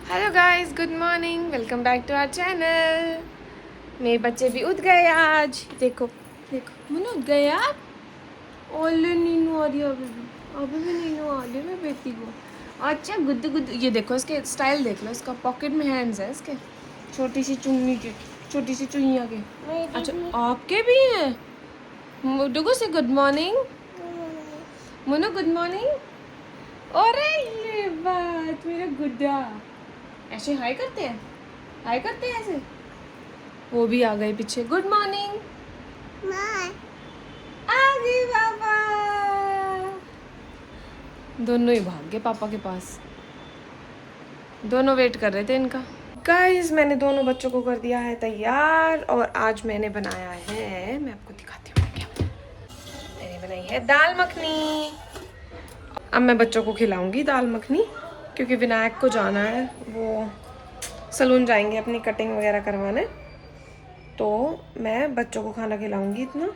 Hello guys, good morning, welcome back to our channel. मेरे बच्चे भी उठ गए आज। देखो देखो, मुन्नू उठ गए आप। ओले नीनू आ रही है, अभी भी नीनू आ रही है मेरी बेटी को। अच्छा गुद्दू गुद्दू, ये देखो इसके स्टाइल देख लो, इसका पॉकेट में हैंड्स है इसके, छोटी सी चुन्नी के, छोटी सी चुइयाँ के। अच्छा आपके भी हैं। मुन्नू से good morning. Munnu good morning. अरे ये बात मेरा गुड्डा ऐसे हाई करते हैं, हाई करते हैं ऐसे। वो भी आ गए पीछे। Good morning. आ गई पापा। दोनों ही भाग गए पापा के पास, दोनों वेट कर रहे थे इनका। गाइस मैंने दोनों बच्चों को कर दिया है तैयार और आज मैंने बनाया है, मैं आपको दिखाती हूँ क्या मैंने बनाई है। दाल मखनी। अब मैं बच्चों को खिलाऊंगी दाल मखनी, क्योंकि विनायक को जाना है, वो सलून जाएंगे अपनी कटिंग वगैरह करवाने। तो मैं बच्चों को खाना खिलाऊंगी इतना,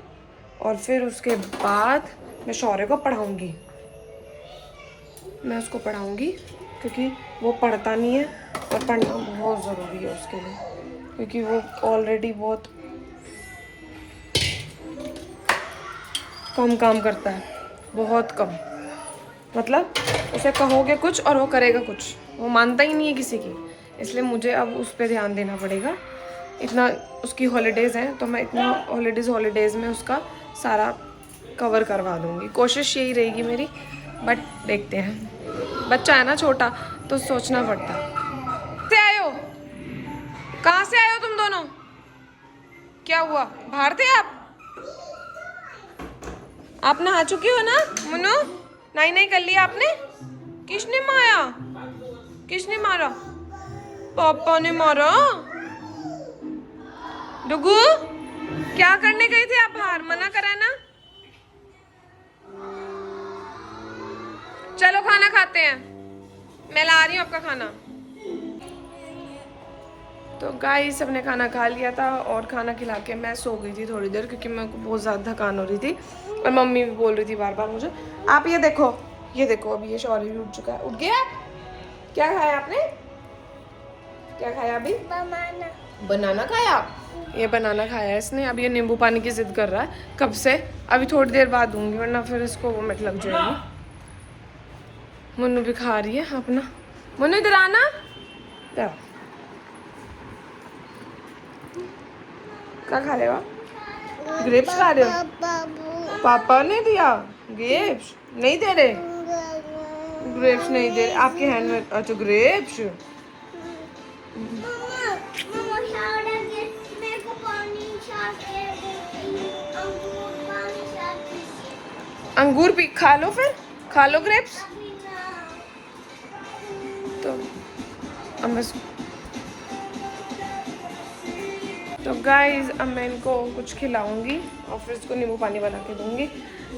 और फिर उसके बाद मैं शौर्य को पढ़ाऊंगी। मैं उसको पढ़ाऊंगी क्योंकि वो पढ़ता नहीं है और पढ़ना बहुत ज़रूरी है उसके लिए, क्योंकि वो ऑलरेडी बहुत कम काम करता है, बहुत कम। मतलब उसे कहोगे कुछ और वो करेगा कुछ, वो मानता ही नहीं है किसी की। इसलिए मुझे अब उस पर ध्यान देना पड़ेगा। इतना उसकी हॉलीडेज़ हैं तो मैं इतना हॉलीडेज़ में उसका सारा कवर करवा दूँगी, कोशिश यही रहेगी मेरी। बट देखते हैं, बच्चा है ना छोटा, तो सोचना पड़ता है। से आए हो? कहाँ से आए हो तुम दोनों? क्या हुआ, बाहर थे आप? आप नहा चुके हो ना मुन्नू? नहीं नहीं कर लिया आपने? किसने मारा? किसने मारा? पापा ने मारा। डुगू क्या करने गए थे आप बाहर? मना करा ना। चलो खाना खाते हैं, मैं ला रही हूँ आपका खाना। तो गाइस सबने खाना खा लिया था और खाना खिला के मैं सो गई थी थोड़ी देर, क्योंकि मेरे को बहुत ज़्यादा थकान हो रही थी और मम्मी भी बोल रही थी बार बार मुझे। आप ये देखो, ये देखो, अभी ये शौर्य भी उठ चुका है। उठ गया? क्या खाया आपने? क्या खाया अभी? बनाना। बनाना खाया? ये बनाना खाया इसने। अब ये नींबू पानी की जिद कर रहा है कब से। अभी थोड़ी देर बाद दूंगी, वरना फिर इसको वोमिट लग जाएगी। मुन्नू भी खा रही है अपना। मुन्नू इधर आना। क्या खा रहे हो? ग्रेप्स खा रहे हो? पापा ने दिया ग्रेप्स? नहीं दे रहे? ग्रेप्स नहीं दे रहे आपके हैंड में? अच्छा ग्रेप्स। अंगूर भी खा लो, फिर खा लो ग्रेप्स। तो अब मैं तो गाइस अब मैं इनको कुछ खिलाऊंगी और फिर इसको नींबू पानी बना के दूंगी।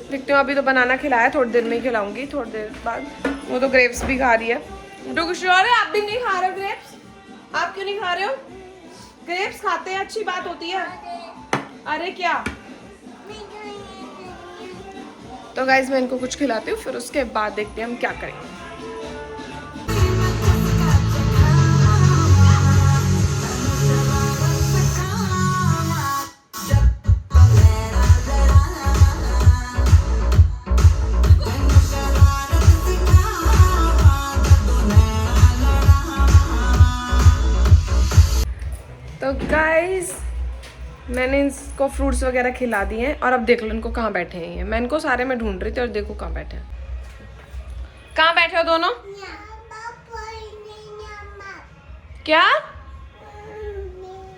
देखते हो, अभी तो बनाना खिलाया, थोड़ी देर में ही खिलाऊंगी, थोड़ी देर बाद। वो तो ग्रेप्स भी खा रही है। तो श्योर है आप भी नहीं खा रहे हो ग्रेप्स? आप क्यों नहीं खा रहे हो? ग्रेप्स खाते हैं, अच्छी बात होती है। अरे क्या? तो गाइस मैं इनको कुछ खिलाती हूँ, फिर उसके बाद देखते हैं हम क्या करेंगे। तो गाइस मैंने इनको फ्रूट्स वगैरह खिला दिए हैं और अब देख लो इनको कहाँ बैठे हैं। ये मैं इनको सारे में ढूंढ रही थी और देखो कहाँ बैठे हैं। कहाँ बैठे हो दोनों? क्या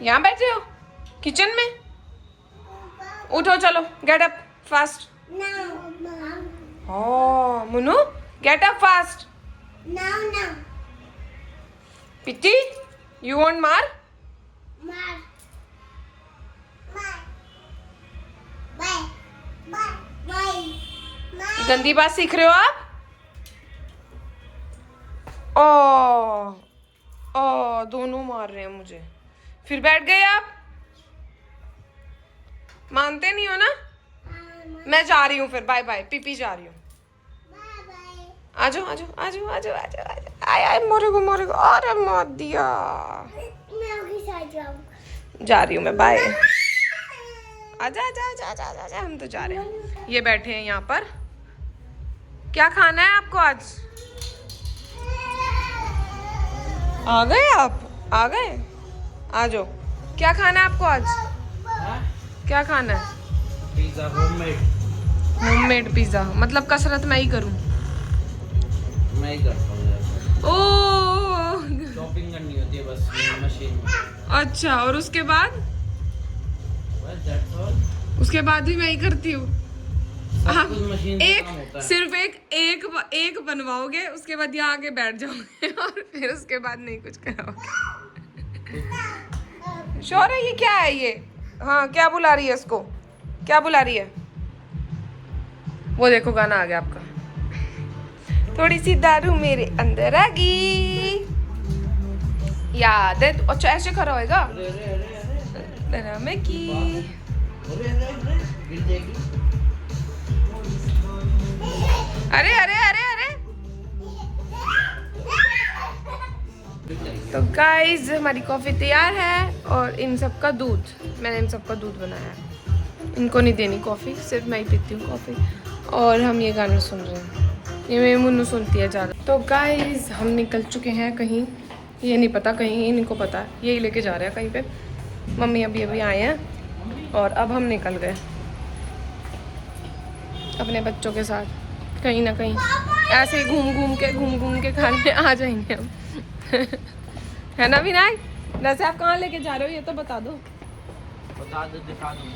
यहाँ बैठे हो? किचन में? उठो, चलो get up fast. Oh, Munnu get up fast. पिटी यू वांट मार? गंदी बात सीख रहे हो आप? ओ दोनों मार रहे हैं मुझे। फिर बैठ गए आप? मानते नहीं हो ना? मैं जा रही हूँ फिर, बाय बाय। पीपी जा रही हूँ। आ जाओ आ जाओ आ जाओ आ जाओ आ जाओ आ जाओ। आय आय मोरे को अरे मत दिया। मैं आपके साथ जाऊँ। जा रही हूँ मैं, बाय। आजा आजा आजा आजा आजा आजा, हम तो जा रहे हैं। ये बैठे हैं यहाँ पर। क्या खाना है आपको आज? आ गए आप? आ गए? आ जाओ। क्या खाना है आपको आज? क्या खाना है? Pizza homemade. होममेड पिज्जा, मतलब कसरत मैं ही करूँ? मैं ही करता हूँ यार। ओह शॉपिंग करनी होती है बस मशीन में। अच्छा, और उसके बाद? बस that's all। उसके बाद भी मैं ही करती हूँ। सब कुछ मशीन से काम होता एक है। सिर्फ एक बनवाओगे, उसके बाद यहाँ आके बैठ जाओगे और फिर उसके बाद नहीं कुछ कराओगे। शोर है ये, क्या है ये? हाँ, क्या बुला रही है इसको? क्या बुला रही है? वो देखो गाना आ गया आपका। थोड़ी सी दारू मेरे अंदर आ गई, याद है? अच्छा ऐसे खड़ा होएगा? अरे अरे अरे अरे तेरा मैं की। अरे अरे अरे गिर जाएगी। अरे अरे अरे अरे। तो गाइस हमारी कॉफ़ी तैयार है और इन सब का दूध, मैंने इन सब का दूध बनाया है। इनको नहीं देनी कॉफ़ी, सिर्फ मैं ही पीती हूँ कॉफ़ी। और हम ये गाने सुन रहे हैं, ये मेरी मुन्नू सुनती है ज़्यादा। तो गाइस हम निकल चुके हैं कहीं, ये नहीं पता कहीं, इनको पता है, यही लेके जा रहे हैं कहीं पे। मम्मी अभी अभी आए हैं और अब हम निकल गए अपने बच्चों के साथ कहीं ना कहीं। ऐसे ही घूम घूम के खाने आ जाएंगे हम। है ना विनायक? वैसे आप कहाँ लेके जा रहे हो ये तो बता दो। बता दो, दिखा दूँ।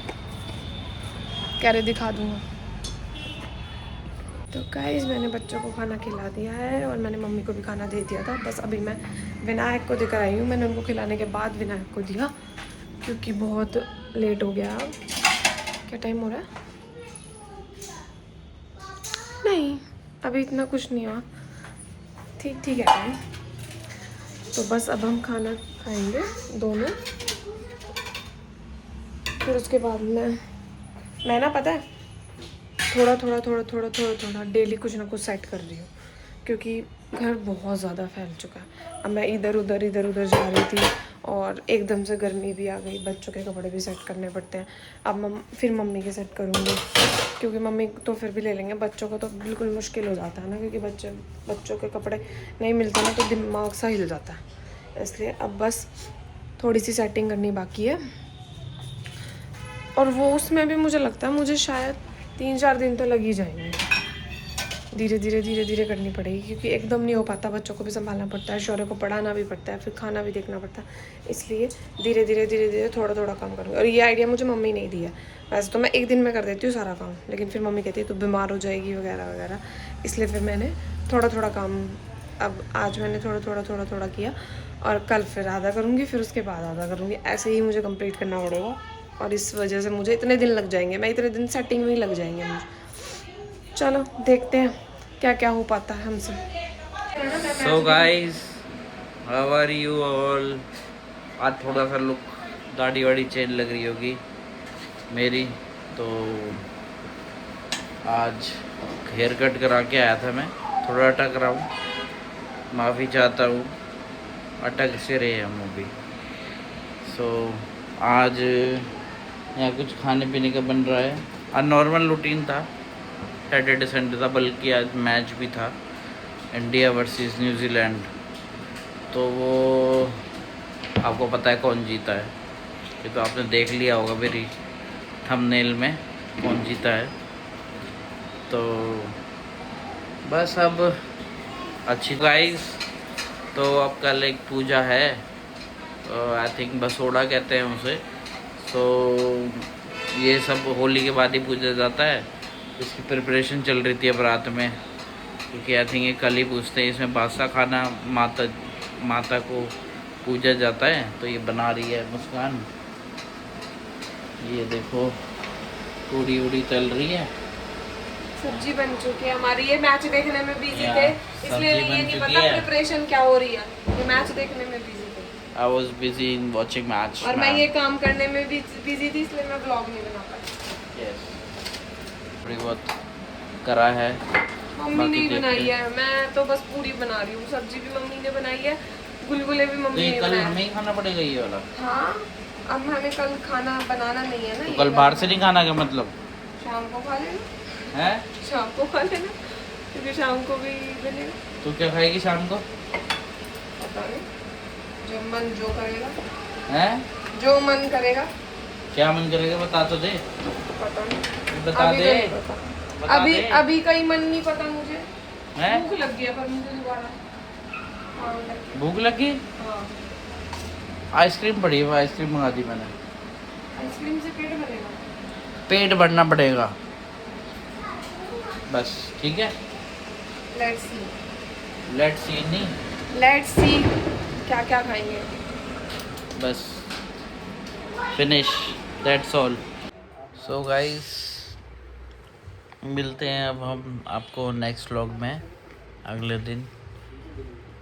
कह रहे दिखा दूंगा। तो गाइस मैंने बच्चों को खाना खिला दिया है और मैंने मम्मी को भी खाना दे दिया था। बस अभी मैं विनायक को देकर आई हूँ। मैंने उनको खिलाने के बाद विनायक को दिया क्योंकि बहुत लेट हो गया। क्या टाइम हो रहा है? नहीं अभी इतना कुछ नहीं हुआ, ठीक ठीक है टाइम। तो बस अब हम खाना खाएंगे दोनों, फिर उसके बाद मैं ना पता है थोड़ा डेली कुछ ना कुछ सेट कर रही हूँ क्योंकि घर बहुत ज़्यादा फैल चुका है। अब मैं इधर उधर जा रही थी और एकदम से गर्मी भी आ गई, बच्चों के कपड़े भी सेट करने पड़ते हैं। अब फिर मम्मी के सेट करूँगी क्योंकि मम्मी तो फिर भी ले लेंगे, बच्चों को तो बिल्कुल मुश्किल हो जाता है ना, क्योंकि बच्चों के कपड़े नहीं मिलते ना तो दिमाग सा हिल जाता है। इसलिए अब बस थोड़ी सी सेटिंग करनी बाकी है और वो उसमें भी मुझे लगता है मुझे शायद 3-4 दिन तो लग ही जाएंगे। धीरे धीरे करनी पड़ेगी क्योंकि एकदम नहीं हो पाता, बच्चों को भी संभालना पड़ता है, शौर्य को पढ़ाना भी पड़ता है, फिर खाना भी देखना पड़ता है। इसलिए धीरे धीरे थोड़ा काम करूँगी। और ये आइडिया मुझे मम्मी नहीं दिया। वैसे तो मैं एक दिन में कर देती हूँ सारा काम, लेकिन फिर मम्मी कहती है तू बीमार हो जाएगी वगैरह वगैरह, इसलिए फिर मैंने थोड़ा काम, अब आज मैंने थोड़ा किया और कल फिर आधा करूँगी, फिर उसके बाद आधा करूँगी। ऐसे ही मुझे कंप्लीट करना पड़ेगा और इस वजह से मुझे इतने दिन लग जाएंगे, मैं इतने दिन सेटिंग में ही लग जाएंगे मुझे। चलो देखते हैं क्या क्या हो पाता है हमसे। So guys, how are you all? आज थोड़ा सा लुक, दाढ़ी वाड़ी चेंज लग रही होगी मेरी, तो आज हेयर कट करा के आया था मैं। थोड़ा अटक रहा हूँ, माफ़ी चाहता हूँ, अटक से रहे हम अभी। सो आज यहाँ कुछ खाने पीने का बन रहा है। आज नॉर्मल रूटीन था, सैटरडे संडे था, बल्कि आज मैच भी था, इंडिया वर्सेस न्यूजीलैंड। तो वो आपको पता है कौन जीता है, ये तो आपने देख लिया होगा मेरी थंबनेल में कौन जीता है। तो बस अब अच्छी गाइस, तो अब कल एक पूजा है, आई थिंक बसोड़ा कहते हैं उसे। तो ये सब होली के बाद ही पूजा जाता है, इसकी प्रिपरेशन चल रही थी अब रात में, क्योंकि आई थिंक ये कल ही पूछते हैं। इसमें बासा खाना माता को पूजा जाता है, तो ये बना रही है मुस्कान। ये देखो पूड़ी उड़ी तल रही है, सब्जी बन चुकी है हमारी। ये मैच देखने में बिजी थे, इसलिए सब्जी बन ये नहीं चुकी पता है। प्रिपरेशन क्या हो रही है, ये मैच देखने में बिजी थे I was busy in watching match और मैं ये काम करने में भी बिजी थी, इसलिए मैं ब्लॉग नहीं बना पाई। यस, थोड़ी बहुत करा है मम्मी बाकी ने ही देखते बनाई हैं। है, मैं तो बस पूरी बना रही हूँ। सब्जी भी मम्मी ने बनाई है, गुलगुले भी तो मम्मी ये ने कल बनाए। हमें ही खाना पड़ेगा ये वाला। हाँ, अब हमें कल खाना बनाना नहीं है ना। तो ये कल वाला बाहर से नहीं खाना का मतलब शाम को खा लेना, है? शाम को खा लेना, क्योंकि शाम को भी बनेगा। तू क्या खाएगी शाम को? पता नहीं, जो मन जो करेगा, है? जो मन करेगा। क्या मन करेगा बता तो दे। पता नहीं, बता अभी दे। तो नहीं पता। बता अभी दे। अभी का ही मन नहीं पता मुझे। है? भूख लग गया पर मुझे दोबारा। हाँ, लग गया। भूख लगी? हाँ, आइसक्रीम पड़ी है, आइसक्रीम मंगा दी मैंने। आइसक्रीम से पेट भरेगा। पेट भरना पड़ेगा बस, ठीक है। लेट्स सी, लेट्स सी नहीं, लेट्स सी क्या क्या खाएंगे। बस finish, that's all. So guys, मिलते हैं अब हम आपको नेक्स्ट व्लॉग में अगले दिन।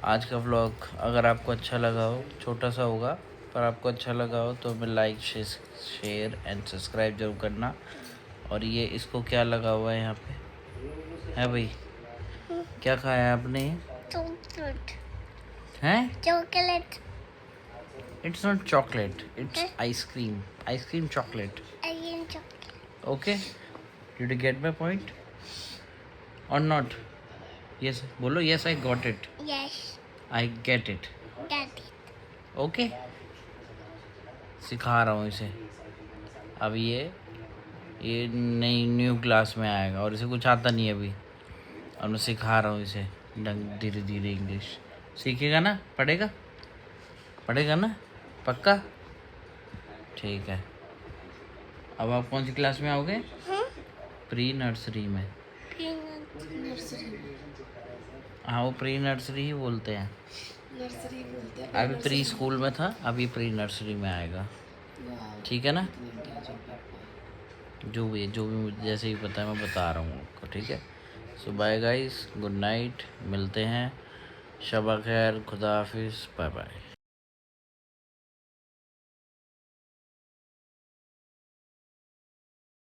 आज का व्लॉग अगर आपको अच्छा लगा हो, छोटा सा होगा पर आपको अच्छा लगा हो तो हमें लाइक शेयर एंड सब्सक्राइब जरूर करना। और ये इसको क्या लगा हुआ है यहाँ पे, है भाई? क्या खाया है आपने? चॉकलेट, हैं? Chocolate, it's not chocolate, it's ice cream, ice cream chocolate. Again chocolate. Okay, did you get my point और नॉट? यस बोलो, yes I got it, yes, I get it. Get it. Okay, सिखा रहा हूँ इसे। अब ये नई न्यू क्लास में आएगा और इसे कुछ आता नहीं है अभी, और मैं सिखा रहा हूँ इसे ढंग धीरे धीरे इंग्लिश सीखेगा ना, पढ़ेगा, पढ़ेगा ना पक्का? ठीक है। अब आप कौन सी क्लास में आओगे? प्री नर्सरी में। नर्सरी, हाँ, वो प्री नर्सरी ही बोलते हैं। नर्सरी बोलते हैं। अभी प्री स्कूल में था, अभी प्री नर्सरी में आएगा, ठीक है ना? जो भी मुझे जैसे ही पता है मैं बता रहा हूँ आपको, ठीक है? सो बाय गाइस, गुड नाइट, मिलते हैं, शब खैर, खुदा हाफिज़, बाय बाय।